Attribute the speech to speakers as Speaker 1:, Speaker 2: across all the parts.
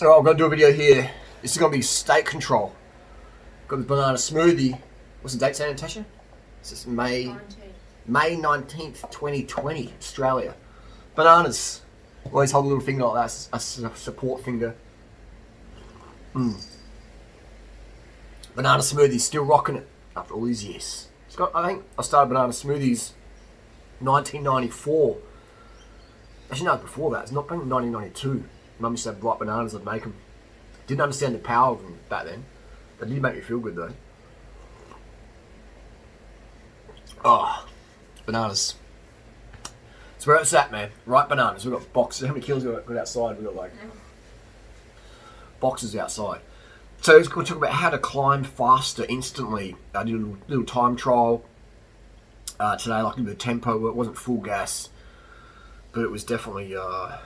Speaker 1: Alright, I'm going to do a video here. This is going to be state control. Got the banana smoothie. What's the date, Santa Natasha? This is May 19th, 2020, Australia. Bananas. Always hold a little finger like that, a support finger. Banana smoothies, still rocking it after all these years. I think I started banana smoothies 1994. Actually, no, before that. It's not been 1992. Mum used to have ripe bananas, I'd make them. Didn't understand the power of them back then. They did make me feel good though. Oh, bananas. So where it's at, man. Ripe bananas. We've got boxes. How many kilos we got outside? We've got like boxes outside. So we're going to talk about how to climb faster instantly. I did a little time trial today, like a bit of tempo. It wasn't full gas, but it was definitely a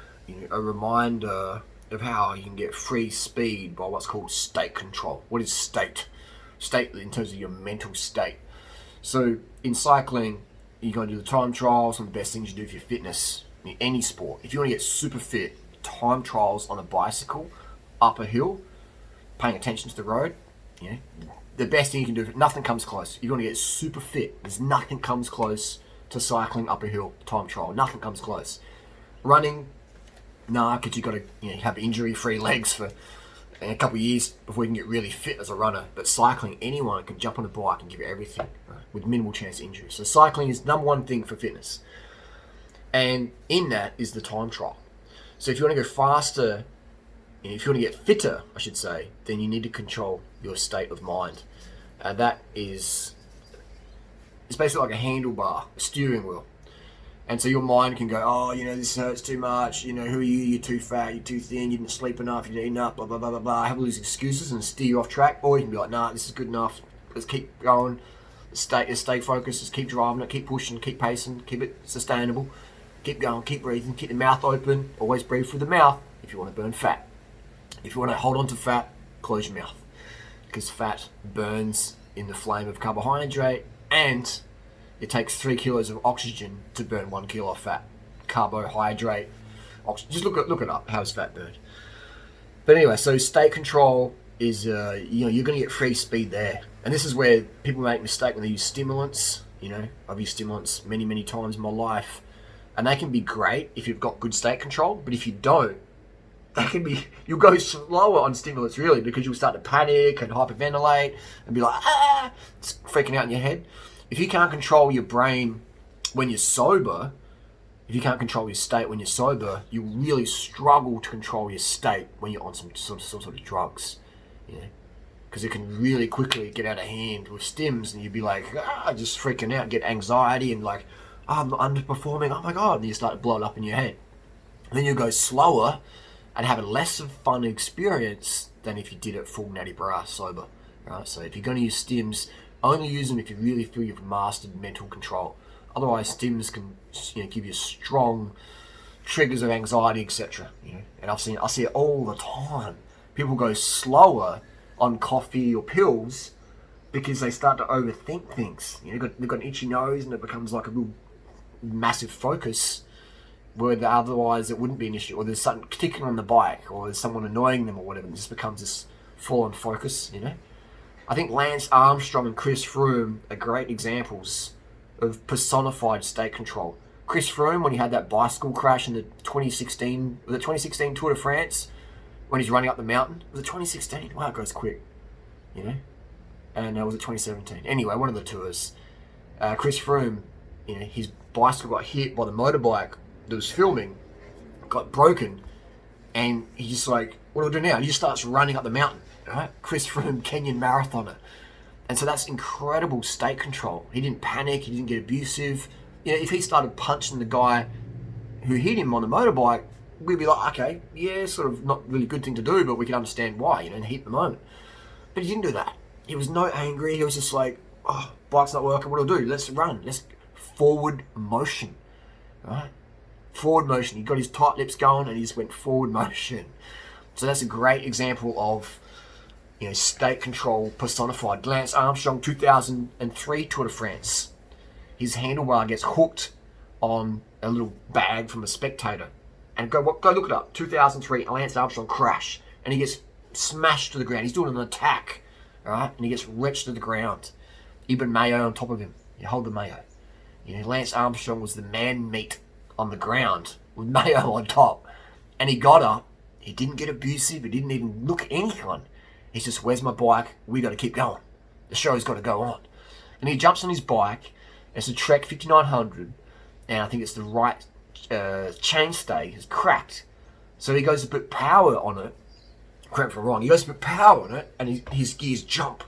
Speaker 1: reminder of how you can get free speed by what's called state control. What is state? State in terms of your mental state. So in cycling, you're going to do the time trials. Some of the best things you do for your fitness in any sport. If you want to get super fit, time trials on a bicycle, up a hill, paying attention to the road, the best thing you can do. Nothing comes close. You want to get super fit. There's nothing comes close to cycling up a hill, time trial. Nothing comes close. Running, nah, because you've got to have injury-free legs for a couple of years before you can get really fit as a runner. But cycling, anyone can jump on a bike and give you everything, right, with minimal chance of injury. So cycling is number one thing for fitness. And in that is the time trial. So if you want to go faster, if you want to get fitter, I should say, then you need to control your state of mind. And that is, it's basically like a handlebar, a steering wheel. And so your mind can go, oh, this hurts too much. Who are you? You're too fat. You're too thin. You didn't sleep enough. You didn't eat enough. Blah, blah, blah, blah, blah. Have all these excuses and steer you off track. Or you can be like, nah, this is good enough. Let's keep going. Stay focused. Just keep driving it. Keep pushing. Keep pacing. Keep it sustainable. Keep going. Keep breathing. Keep the mouth open. Always breathe through the mouth if you want to burn fat. If you want to hold on to fat, close your mouth. Because fat burns in the flame of carbohydrate, and it takes 3 kilos of oxygen to burn 1 kilo of fat. Carbohydrate, oxygen. Just look it up. How is fat burned? But anyway, so state control is you're going to get free speed there, and this is where people make a mistake when they use stimulants. I've used stimulants many times in my life, and they can be great if you've got good state control. But if you don't, you'll go slower on stimulants really, because you'll start to panic and hyperventilate and be like, it's freaking out in your head. If you can't control your brain when you're sober, if you can't control your state when you're sober, you really struggle to control your state when you're on some sort of drugs, because it can really quickly get out of hand with stims, and you'd be like, just freaking out, get anxiety and like, I'm not underperforming, oh my God, and you start to blow it up in your head. And then you go slower and have a less of fun experience than if you did it full natty bra sober, right? So if you're going to use stims, only use them if you really feel you've mastered mental control. Otherwise, stims can give you strong triggers of anxiety, etc. And I see it all the time. People go slower on coffee or pills because they start to overthink things. They've got an itchy nose, and it becomes like a real massive focus, where otherwise it wouldn't be an issue, or there's something ticking on the bike, or there's someone annoying them or whatever, and it just becomes this full-on focus, I think Lance Armstrong and Chris Froome are great examples of personified state control. Chris Froome, when he had that bicycle crash in the 2016 Tour de France, when he's running up the mountain, was it 2016? Wow, it goes quick, And was it 2017? Anyway, one of the tours. Chris Froome, his bicycle got hit by the motorbike that was filming, got broken, and he's just like, what do I do now? And he just starts running up the mountain, right? Chris Froome, Kenyan marathoner. And so that's incredible state control. He didn't panic, he didn't get abusive. If he started punching the guy who hit him on the motorbike, we'd be like, okay, yeah, sort of not really good thing to do, but we can understand why, in the heat of the moment. But he didn't do that. He was no angry, he was just like, oh, bike's not working, what do I do? Let's run, let's forward motion, right? Forward motion. He got his tight lips going and he just went forward motion. So that's a great example of state control personified. Lance Armstrong, 2003 Tour de France. His handlebar gets hooked on a little bag from a spectator. And go look it up. 2003, Lance Armstrong crash. and he gets smashed to the ground. He's doing an attack, right? And he gets wrenched to the ground. Even Mayo on top of him. You hold the Mayo. You know, Lance Armstrong was the man meat on the ground with Mayo on top. And he got up. He didn't get abusive. He didn't even look at anyone. He's just, where's my bike? We got to keep going. The show's got to go on. And he jumps on his bike. It's a Trek 5900. And I think it's the right chainstay is cracked. So he goes to put power on it. Correct me if I'm wrong. He goes to put power on it. And his gears jump.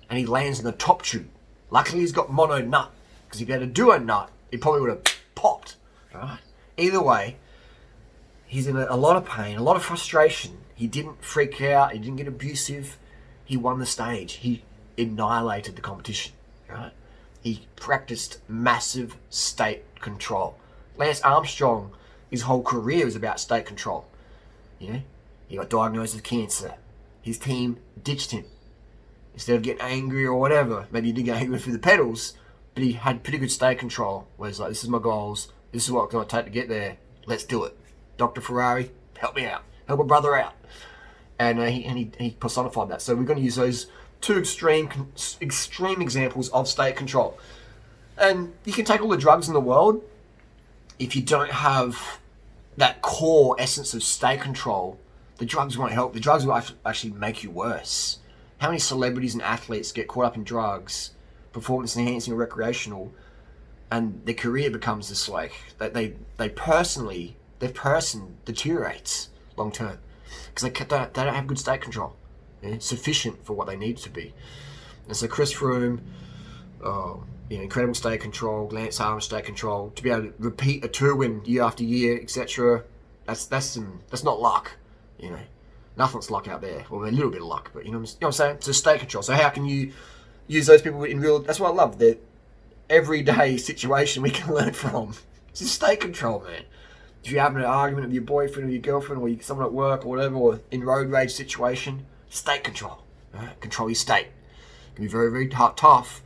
Speaker 1: And he lands in the top tube. Luckily he's got mono nut. Because if he had a duo nut, he probably would have popped. Right? Either way, he's in a lot of pain, a lot of frustration. He didn't freak out. He didn't get abusive. He won the stage. He annihilated the competition. Right? He practiced massive state control. Lance Armstrong, his whole career is about state control. You know, he got diagnosed with cancer. His team ditched him. Instead of getting angry or whatever, maybe he didn't get angry through the pedals, but he had pretty good state control. Where he's like, this is my goals. This is what it's going to take to get there. Let's do it. Dr. Ferrari, help me out. Help my brother out. And he personified that. So we're going to use those two extreme examples of state control. And you can take all the drugs in the world. If you don't have that core essence of state control, the drugs won't help. The drugs will actually make you worse. How many celebrities and athletes get caught up in drugs, performance enhancing or recreational, and their career becomes this like their person deteriorates long term because they don't have good state control, sufficient for what they need to be. And so Chris Froome, incredible state control, Lance Armstrong state control, to be able to repeat a tour win year after year, etc. That's not luck, Nothing's luck out there. Well, a little bit of luck, but you know what I'm saying? It's a state control. So how can you use those people in real... That's what I love. The everyday situation we can learn from. It's just state control, man. If you're having an argument with your boyfriend or your girlfriend or someone at work or whatever, or in road rage situation, state control. Right? Control your state. It can be very, very tough,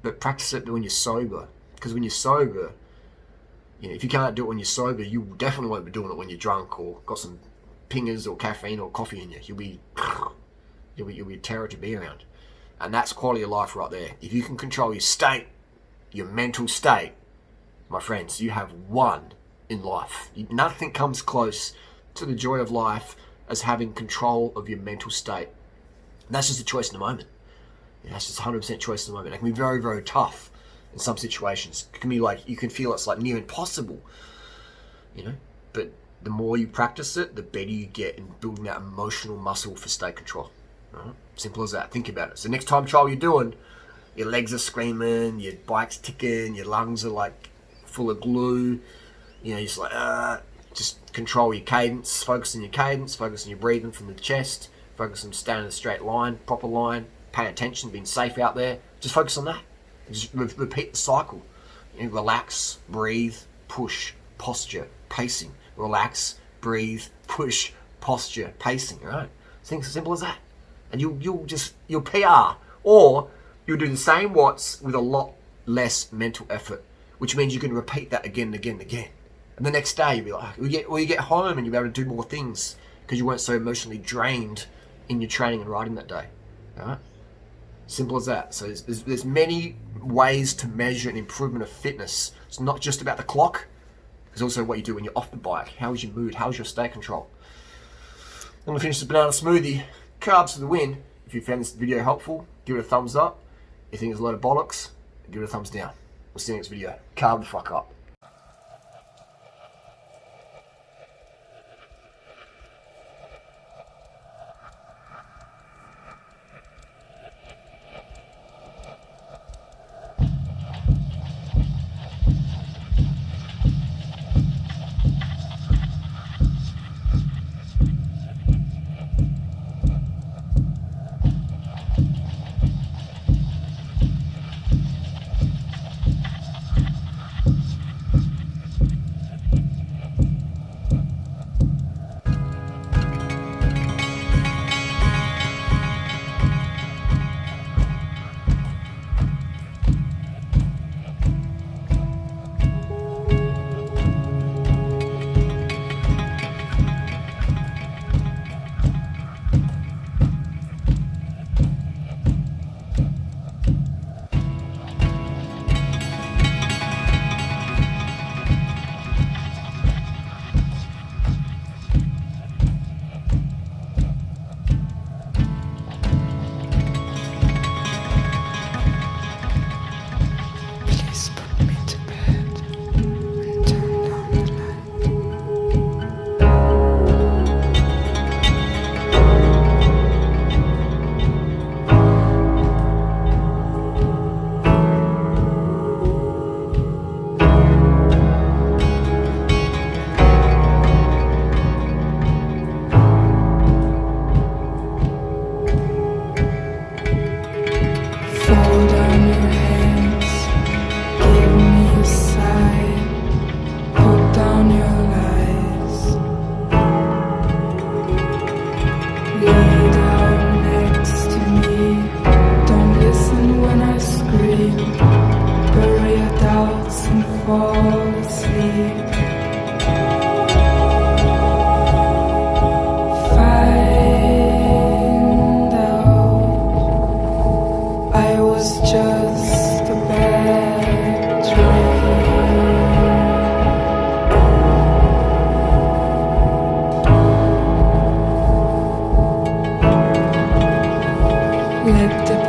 Speaker 1: but practice it when you're sober. Because when you're sober, if you can't do it when you're sober, you definitely won't be doing it when you're drunk or got some pingers or caffeine or coffee in you. You'll be a terror to be around. And that's quality of life right there. If you can control your state, your mental state, my friends, you have won in life. Nothing comes close to the joy of life as having control of your mental state. And that's just a choice in the moment. That's just 100% choice in the moment. It can be very, very tough in some situations. It can be like, you can feel it's like near impossible, but the more you practice it, the better you get in building that emotional muscle for state control. Right? Simple as that. Think about it. So next time trial you're doing, your legs are screaming, your bike's ticking, your lungs are like full of glue. You're just like, just control your cadence, focus on your cadence, focus on your breathing from the chest, focus on staying in a straight line, proper line, pay attention, being safe out there. Just focus on that. Just repeat the cycle. Relax, breathe, push, posture, pacing. Relax, breathe, push, posture, pacing. Right? Things as simple as that. And you'll PR, or you'll do the same watts with a lot less mental effort, which means you can repeat that again and again and again. And the next day you'll be like, you get home and you'll be able to do more things because you weren't so emotionally drained in your training and riding that day. All right? Simple as that. So there's many ways to measure an improvement of fitness. It's not just about the clock. It's also what you do when you're off the bike. How is your mood? How is your state control? I'm going to finish the banana smoothie. Carbs for the win. If you found this video helpful, give it a thumbs up. If you think it's a load of bollocks, give it a thumbs down. We'll see you next video. Carb the fuck up.
Speaker 2: left